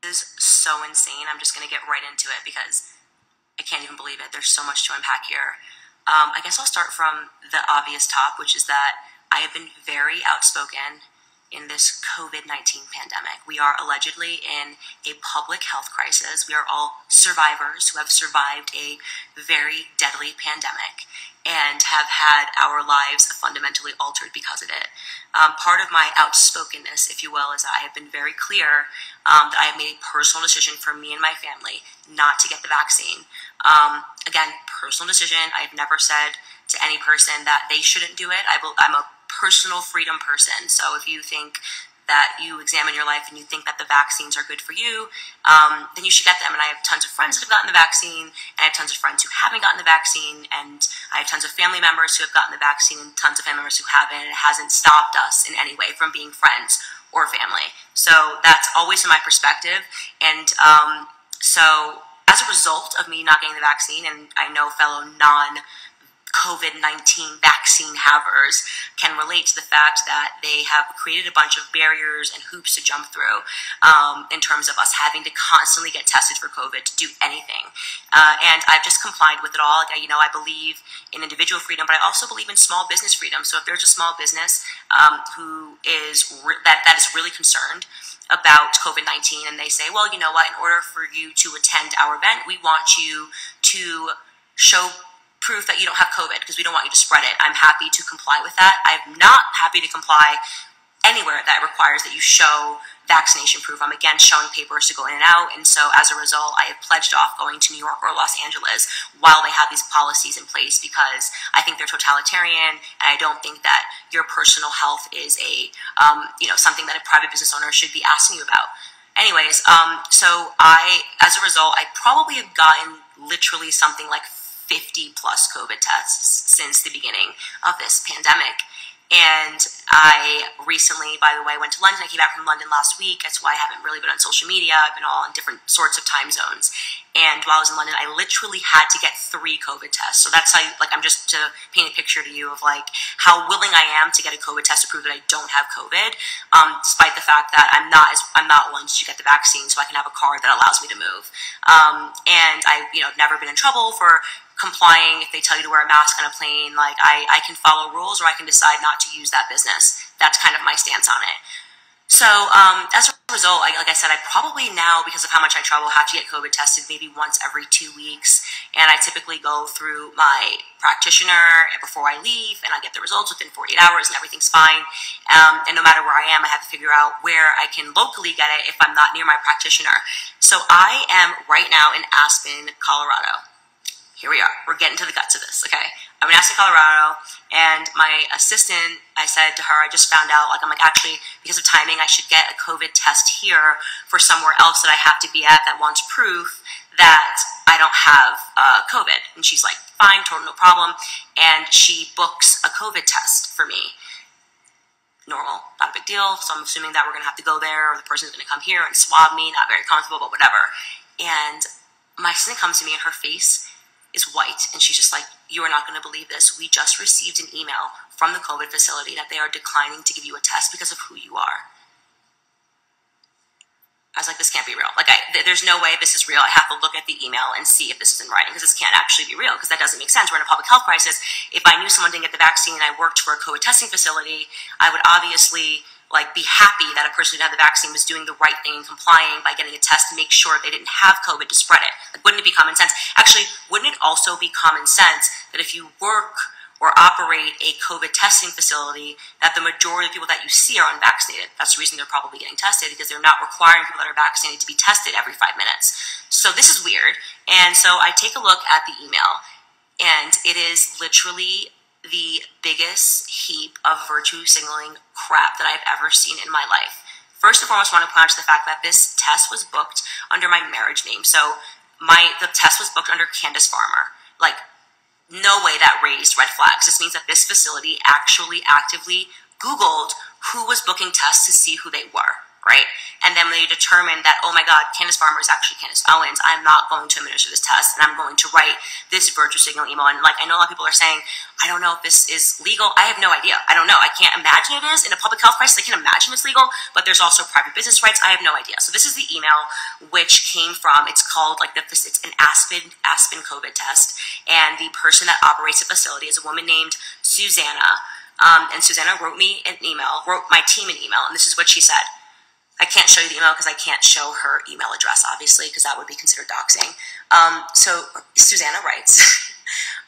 is so insane. I'm just going to get right into it because I can't even believe it. There's so much to unpack here. I guess I'll start from the obvious top, which is that I have been very outspoken in this COVID-19 pandemic. We are allegedly in a public health crisis. We are all survivors who have survived a very deadly pandemic and have had our lives fundamentally altered because of it. Part of my outspokenness, if you will, is that I have been very clear that I have made a personal decision for me and my family not to get the vaccine. Again, personal decision. I've never said to any person that they shouldn't do it. I'm a personal freedom person. So if you think that you examine your life and you think that the vaccines are good for you, then you should get them. And I have tons of friends that have gotten the vaccine, and I have tons of friends who haven't gotten the vaccine, and I have tons of family members who have gotten the vaccine and tons of family members who haven't, and it hasn't stopped us in any way from being friends or family. So that's always in my perspective. And so as a result of me not getting the vaccine, and I know fellow COVID-19 vaccine havers can relate to the fact that they have created a bunch of barriers and hoops to jump through in terms of us having to constantly get tested for COVID to do anything. And I've just complied with it all. Like, I believe in individual freedom, but I also believe in small business freedom. So if there's a small business that is really concerned about COVID-19 and they say, well, you know what, in order for you to attend our event, we want you to show proof that you don't have COVID because we don't want you to spread it. I'm happy to comply with that. I'm not happy to comply anywhere that requires that you show vaccination proof. I'm against showing papers to go in and out, and so as a result, I have pledged off going to New York or Los Angeles while they have these policies in place because I think they're totalitarian, and I don't think that your personal health is something that a private business owner should be asking you about. Anyways, so as a result, I probably have gotten literally something like 50 plus COVID tests since the beginning of this pandemic. And I recently, by the way, went to London. I came back from London last week. That's why I haven't really been on social media. I've been all in different sorts of time zones. And while I was in London, I literally had to get 3 COVID tests. So that's how, I'm just to paint a picture to you of how willing I am to get a COVID test to prove that I don't have COVID, despite the fact that I'm not willing to get the vaccine so I can have a card that allows me to move. And I've never been in trouble for complying if they tell you to wear a mask on a plane. I can follow rules or I can decide not to use that business. That's kind of my stance on it. So as a result, like I said, I probably now, because of how much I travel, have to get COVID tested maybe once every 2 weeks. And I typically go through my practitioner before I leave, and I get the results within 48 hours, and everything's fine. And no matter where I am, I have to figure out where I can locally get it if I'm not near my practitioner. So I am right now in Aspen, Colorado. Here we are. We're getting to the guts of this, okay? I'm in Aspen, Colorado, and my assistant, I said to her, I just found out, actually, because of timing, I should get a COVID test here for somewhere else that I have to be at that wants proof that I don't have COVID. And she's like, fine, total no problem. And she books a COVID test for me. Normal, not a big deal. So I'm assuming that we're going to have to go there, or the person's going to come here and swab me. Not very comfortable, but whatever. And my assistant comes to me, and her face is white, and she's just like, you are not going to believe this. We just received an email from the COVID facility that they are declining to give you a test because of who you are. I was like, this can't be real. There's no way this is real. I have to look at the email and see if this is in writing, because this can't actually be real, because that doesn't make sense. We're in a public health crisis. If I knew someone didn't get the vaccine and I worked for a COVID testing facility, I would obviously be happy that a person who had the vaccine was doing the right thing and complying by getting a test to make sure they didn't have COVID to spread it. Wouldn't it be common sense? Actually, wouldn't it also be common sense that if you work or operate a COVID testing facility, that the majority of people that you see are unvaccinated? That's the reason they're probably getting tested, because they're not requiring people that are vaccinated to be tested every 5 minutes. So this is weird. And so I take a look at the email, and it is literally the biggest heap of virtue signaling crap that I've ever seen in my life. First and foremost, I want to point out to the fact that this test was booked under my marriage name. So the test was booked under Candace Farmer. No way that raised red flags. This means that this facility actually actively Googled who was booking tests to see who they were, right? And then they determined that, oh my God, Candace Farmer is actually Candace Owens. I'm not going to administer this test, and I'm going to write this virtue signal email. And I know a lot of people are saying, I don't know if this is legal. I have no idea. I don't know. I can't imagine it is. In a public health crisis, I can imagine it's legal, but there's also private business rights. I have no idea. So this is the email which came from, it's called like it's an Aspen COVID test. And the person that operates the facility is a woman named Susanna. And Susanna wrote my team an email, and this is what she said. I can't show you the email because I can't show her email address, obviously, because that would be considered doxing. So Susanna writes,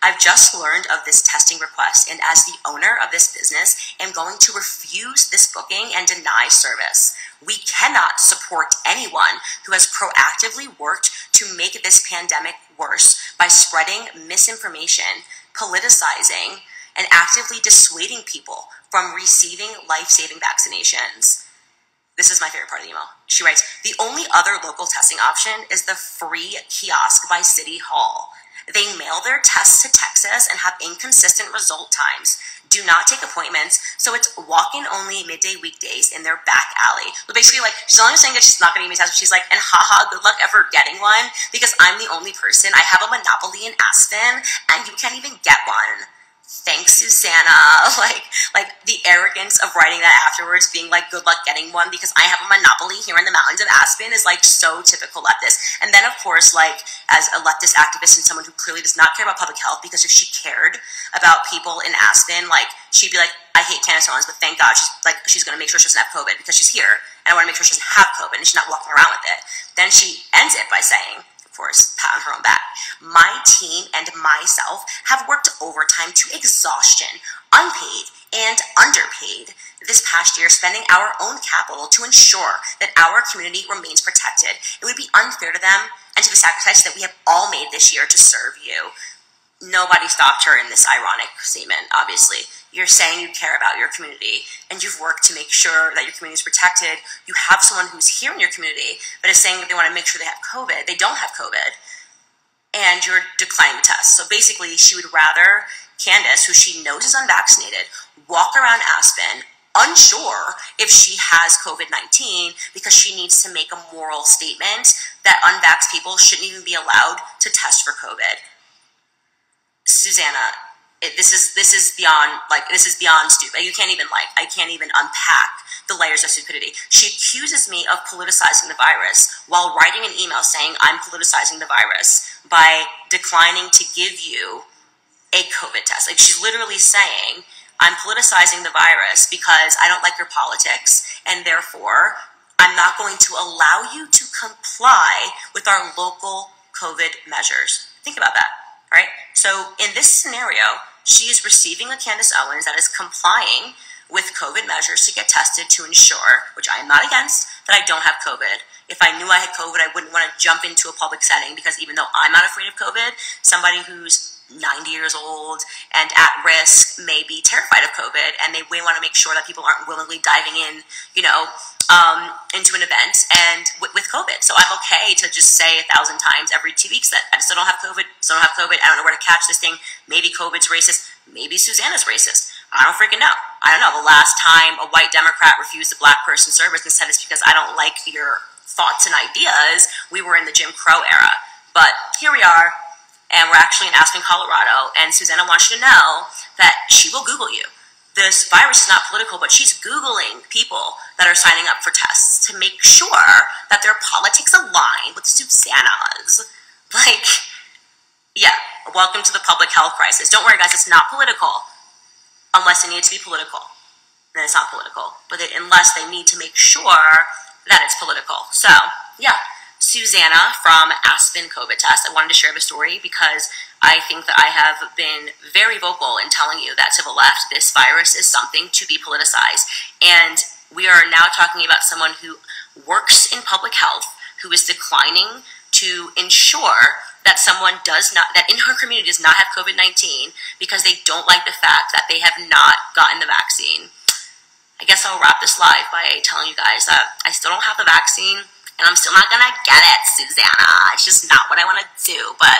I've just learned of this testing request, and as the owner of this business, am going to refuse this booking and deny service. We cannot support anyone who has proactively worked to make this pandemic worse by spreading misinformation, politicizing, and actively dissuading people from receiving life-saving vaccinations. This is my favorite part of the email. She writes, the only other local testing option is the free kiosk by City Hall. They mail their tests to Texas and have inconsistent result times. Do not take appointments, so it's walk-in only midday weekdays in their back alley. So basically, like, she's only saying that she's not going to give me tests, but she's like, and haha, good luck ever getting one, because I'm the only person. I have a monopoly in Aspen, and you can't even get one. Thanks, Susanna. Like the arrogance of writing that afterwards, being like, good luck getting one because I have a monopoly here in the mountains of Aspen, is like so typical leftist. And then of course, like as a leftist activist and someone who clearly does not care about public health, because if she cared about people in Aspen, like she'd be like, I hate Candace Owens, but thank God she's going to make sure she doesn't have COVID because she's here. And I want to make sure she doesn't have COVID and she's not walking around with it. Then she ends it by saying, of course, pat on her own back, my team and myself have worked overtime to exhaustion, unpaid and underpaid this past year, spending our own capital to ensure that our community remains protected. It would be unfair to them and to the sacrifice that we have all made this year to serve you. Nobody stopped her in this ironic statement, obviously. You're saying you care about your community and you've worked to make sure that your community is protected. You have someone who's here in your community but is saying that they want to make sure they have COVID. They don't have COVID. And you're declining the test. So basically, she would rather Candace, who she knows is unvaccinated, walk around Aspen unsure if she has COVID-19 because she needs to make a moral statement that unvaxxed people shouldn't even be allowed to test for COVID. Susanna, this is beyond stupid. I can't even unpack the layers of stupidity. She accuses me of politicizing the virus while writing an email saying I'm politicizing the virus by declining to give you a COVID test. Like, she's literally saying I'm politicizing the virus because I don't like your politics, and therefore I'm not going to allow you to comply with our local COVID measures. Think about that. Right? So in this scenario, she is receiving a Candace Owens that is complying with COVID measures to get tested to ensure, which I am not against, that I don't have COVID. If I knew I had COVID, I wouldn't want to jump into a public setting because even though I'm not afraid of COVID, somebody who's 90 years old and at risk may be terrified of COVID, and they may want to make sure that people aren't willingly diving in, into an event and with COVID. So I'm okay to just say 1,000 times every 2 weeks that I still don't have COVID, I don't know where to catch this thing. Maybe COVID's racist. Maybe Susanna's racist. I don't freaking know. I don't know. The last time a white Democrat refused a black person service and said it's because I don't like your thoughts and ideas, we were in the Jim Crow era. But here we are, and we're actually in Aspen, Colorado, and Susanna wants you to know that she will Google you. This virus is not political, but she's Googling people that are signing up for tests to make sure that their politics align with Susanna's. Like, yeah, welcome to the public health crisis. Don't worry, guys, it's not political. Unless it needs to be political, then it's not political. But unless they need to make sure that it's political. So, yeah, Susanna from Aspen COVID Test. I wanted to share the story because I think that I have been very vocal in telling you that to the left, this virus is something to be politicized. And we are now talking about someone who works in public health, who is declining to ensure that someone that in her community does not have COVID-19 because they don't like the fact that they have not gotten the vaccine. I guess I'll wrap this live by telling you guys that I still don't have the vaccine and I'm still not gonna get it, Susanna. It's just not what I want to do, but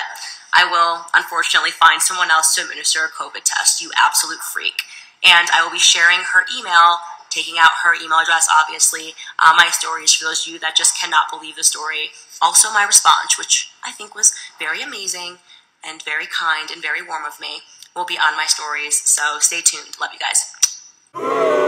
I will unfortunately find someone else to administer a COVID test, you absolute freak. And I will be sharing her email, taking out her email address, obviously. My stories for those of you that just cannot believe the story. Also my response, which I think was very amazing and very kind and very warm of me, will be on my stories. So stay tuned. Love you guys.